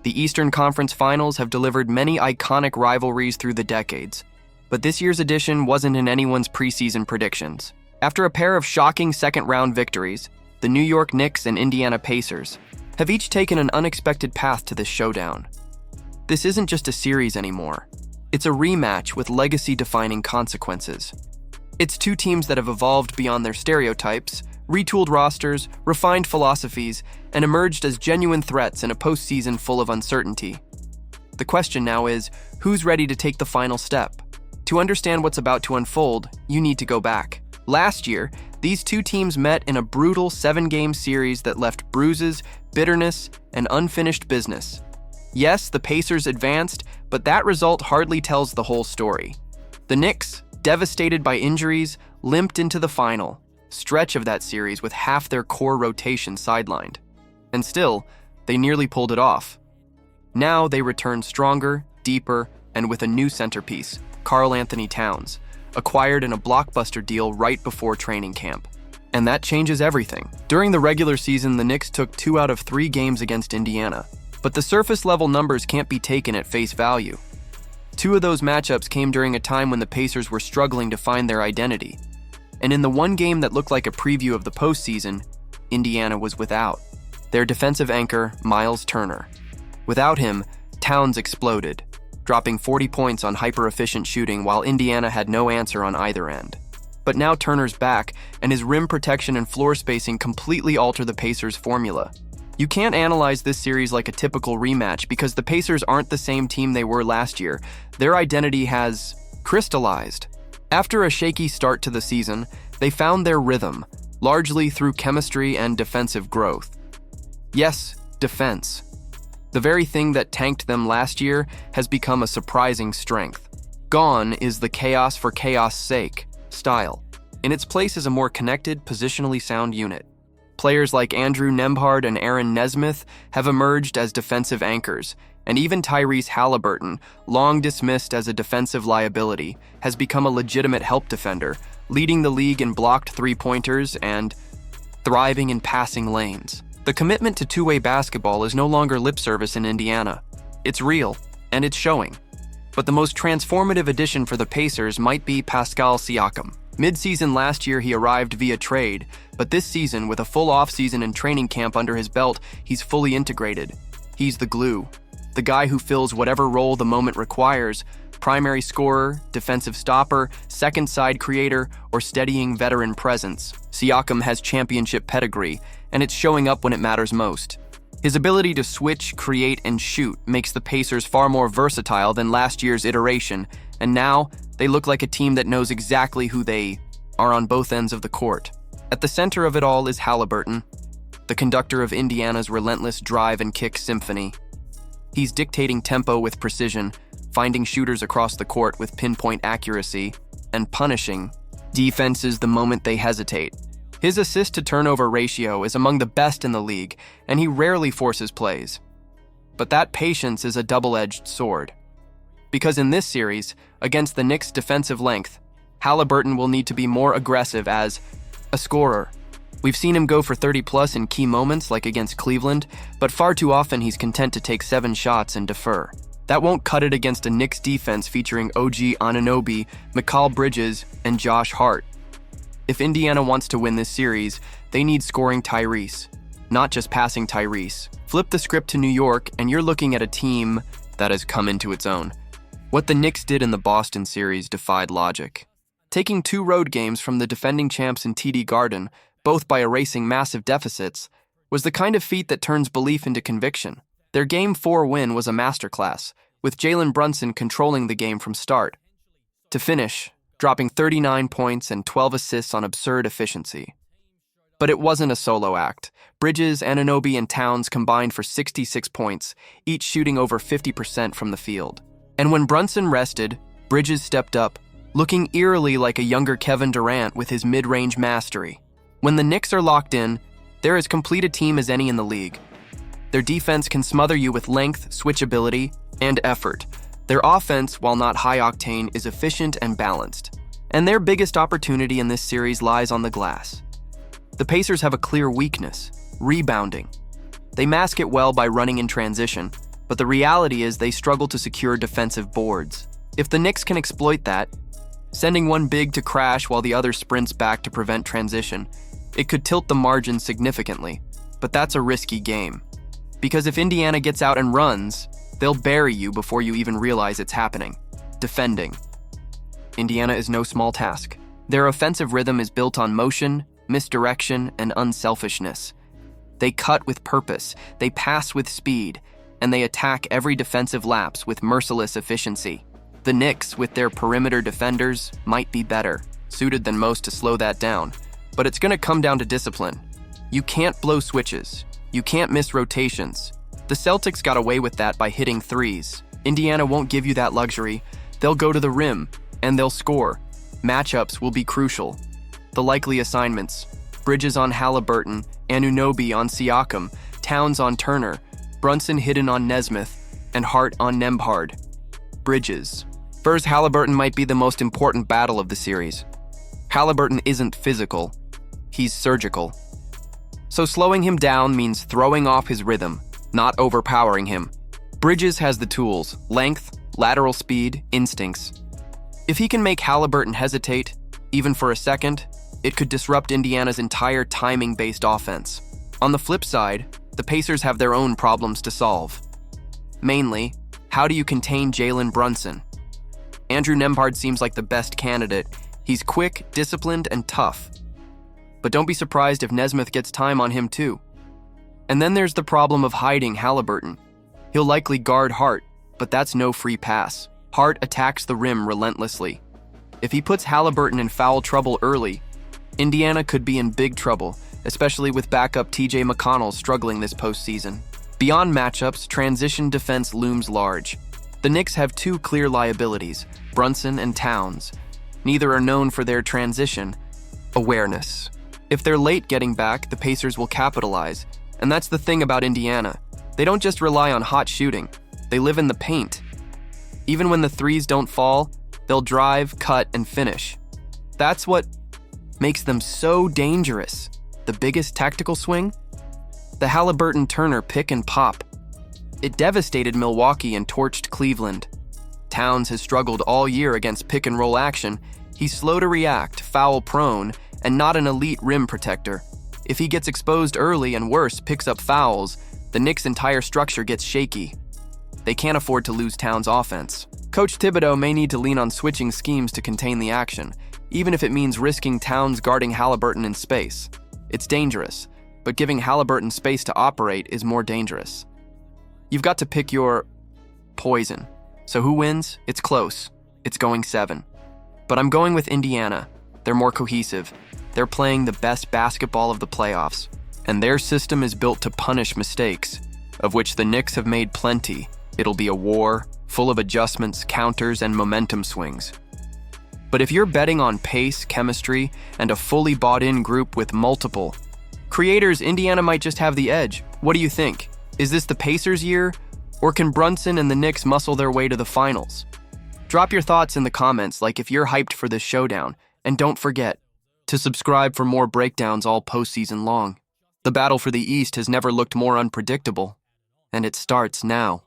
The Eastern Conference Finals have delivered many iconic rivalries through the decades, but this year's edition wasn't in anyone's preseason predictions. After a pair of shocking second-round victories, the New York Knicks and Indiana Pacers have each taken an unexpected path to this showdown. This isn't just a series anymore. It's a rematch with legacy-defining consequences. It's two teams that have evolved beyond their stereotypes, retooled rosters, refined philosophies, and emerged as genuine threats in a postseason full of uncertainty. The question now is, who's ready to take the final step? To understand what's about to unfold, you need to go back. Last year, these two teams met in a brutal 7-game series that left bruises, bitterness, and unfinished business. Yes, the Pacers advanced, but that result hardly tells the whole story. The Knicks, devastated by injuries, limped into the final stretch of that series with half their core rotation sidelined. And still, they nearly pulled it off. Now they return stronger, deeper, and with a new centerpiece, Karl-Anthony Towns, acquired in a blockbuster deal right before training camp. And that changes everything. During the regular season, the Knicks took 2 out of 3 games against Indiana, but the surface-level numbers can't be taken at face value. 2 of those matchups came during a time when the Pacers were struggling to find their identity. And in the one game that looked like a preview of the postseason, Indiana was without their defensive anchor, Miles Turner. Without him, Towns exploded, dropping 40 points on hyper-efficient shooting while Indiana had no answer on either end. But now Turner's back, and his rim protection and floor spacing completely alter the Pacers' formula. You can't analyze this series like a typical rematch because the Pacers aren't the same team they were last year. Their identity has crystallized. After a shaky start to the season, they found their rhythm, largely through chemistry and defensive growth. Yes, defense. The very thing that tanked them last year has become a surprising strength. Gone is the chaos for chaos' sake style. In its place is a more connected, positionally sound unit. Players like Andrew Nembhard and Aaron Nesmith have emerged as defensive anchors, and even Tyrese Halliburton, long dismissed as a defensive liability, has become a legitimate help defender, leading the league in blocked three-pointers and thriving in passing lanes. The commitment to two-way basketball is no longer lip service in Indiana. It's real, and it's showing. But the most transformative addition for the Pacers might be Pascal Siakam. Mid-season last year, he arrived via trade, but this season, with a full offseason and training camp under his belt, he's fully integrated. He's the glue. The guy who fills whatever role the moment requires: primary scorer, defensive stopper, second side creator, or steadying veteran presence. Siakam has championship pedigree, and it's showing up when it matters most. His ability to switch, create, and shoot makes the Pacers far more versatile than last year's iteration, and now they look like a team that knows exactly who they are on both ends of the court. At the center of it all is Halliburton, the conductor of Indiana's relentless drive and kick symphony. He's dictating tempo with precision, finding shooters across the court with pinpoint accuracy, and punishing defenses the moment they hesitate. His assist-to-turnover ratio is among the best in the league, and he rarely forces plays. But that patience is a double-edged sword. Because in this series, against the Knicks' defensive length, Halliburton will need to be more aggressive as a scorer. We've seen him go for 30-plus in key moments like against Cleveland, but far too often he's content to take 7 shots and defer. That won't cut it against a Knicks defense featuring OG Anunoby, Mikal Bridges, and Josh Hart. If Indiana wants to win this series, they need scoring Tyrese, not just passing Tyrese. Flip the script to New York, and you're looking at a team that has come into its own. What the Knicks did in the Boston series defied logic. Taking 2 road games from the defending champs in TD Garden, both by erasing massive deficits, was the kind of feat that turns belief into conviction. Their Game 4 win was a masterclass, with Jalen Brunson controlling the game from start to finish, dropping 39 points and 12 assists on absurd efficiency. But it wasn't a solo act. Bridges, Anunoby, and Towns combined for 66 points, each shooting over 50% from the field. And when Brunson rested, Bridges stepped up, looking eerily like a younger Kevin Durant with his mid-range mastery. When the Knicks are locked in, they're as complete a team as any in the league. Their defense can smother you with length, switchability, and effort. Their offense, while not high-octane, is efficient and balanced. And their biggest opportunity in this series lies on the glass. The Pacers have a clear weakness: rebounding. They mask it well by running in transition, But the reality is they struggle to secure defensive boards. If the Knicks can exploit that, sending one big to crash while the other sprints back to prevent transition, it could tilt the margin significantly. But that's a risky game. Because if Indiana gets out and runs, they'll bury you before you even realize it's happening. Defending. Indiana is no small task. Their offensive rhythm is built on motion, misdirection, and unselfishness. They cut with purpose, they pass with speed, and they attack every defensive lapse with merciless efficiency. The Knicks, with their perimeter defenders, might be better, suited than most to slow that down. But it's going to come down to discipline. You can't blow switches. You can't miss rotations. The Celtics got away with that by hitting threes. Indiana won't give you that luxury. They'll go to the rim, and they'll score. Matchups will be crucial. The likely assignments: Bridges on Halliburton, Anunoby on Siakam, Towns on Turner, Brunson hidden on Nesmith, and Hart on Nembhard. Bridges. First, Halliburton might be the most important battle of the series. Halliburton isn't physical. He's surgical. So slowing him down means throwing off his rhythm, not overpowering him. Bridges has the tools: length, lateral speed, instincts. If he can make Halliburton hesitate, even for a second, it could disrupt Indiana's entire timing-based offense. On the flip side, the Pacers have their own problems to solve. Mainly, how do you contain Jalen Brunson? Andrew Nembhard seems like the best candidate. He's quick, disciplined, and tough. But don't be surprised if Nesmith gets time on him too. And then there's the problem of hiding Halliburton. He'll likely guard Hart, but that's no free pass. Hart attacks the rim relentlessly. If he puts Halliburton in foul trouble early, Indiana could be in big trouble, especially with backup TJ McConnell struggling this postseason. Beyond matchups, transition defense looms large. The Knicks have two clear liabilities: Brunson and Towns. Neither are known for their transition awareness. If they're late getting back, the Pacers will capitalize. And that's the thing about Indiana. They don't just rely on hot shooting. They live in the paint. Even when the threes don't fall, they'll drive, cut, and finish. That's what makes them so dangerous. The biggest tactical swing? The Halliburton-Turner pick and pop. It devastated Milwaukee and torched Cleveland. Towns has struggled all year against pick-and-roll action. He's slow to react, foul-prone, and not an elite rim protector. If he gets exposed early and worse, picks up fouls, the Knicks' entire structure gets shaky. They can't afford to lose Towns' offense. Coach Thibodeau may need to lean on switching schemes to contain the action, even if it means risking Towns guarding Halliburton in space. It's dangerous, but giving Halliburton space to operate is more dangerous. You've got to pick your poison. So who wins? It's close. It's going 7. But I'm going with Indiana. They're more cohesive. They're playing the best basketball of the playoffs. And their system is built to punish mistakes, of which the Knicks have made plenty. It'll be a war, full of adjustments, counters, and momentum swings. But if you're betting on pace, chemistry, and a fully bought-in group with multiple creators, Indiana might just have the edge. What do you think? Is this the Pacers' year? Or can Brunson and the Knicks muscle their way to the finals? Drop your thoughts in the comments, like if you're hyped for this showdown. And don't forget to subscribe for more breakdowns all postseason long. The battle for the East has never looked more unpredictable, and it starts now.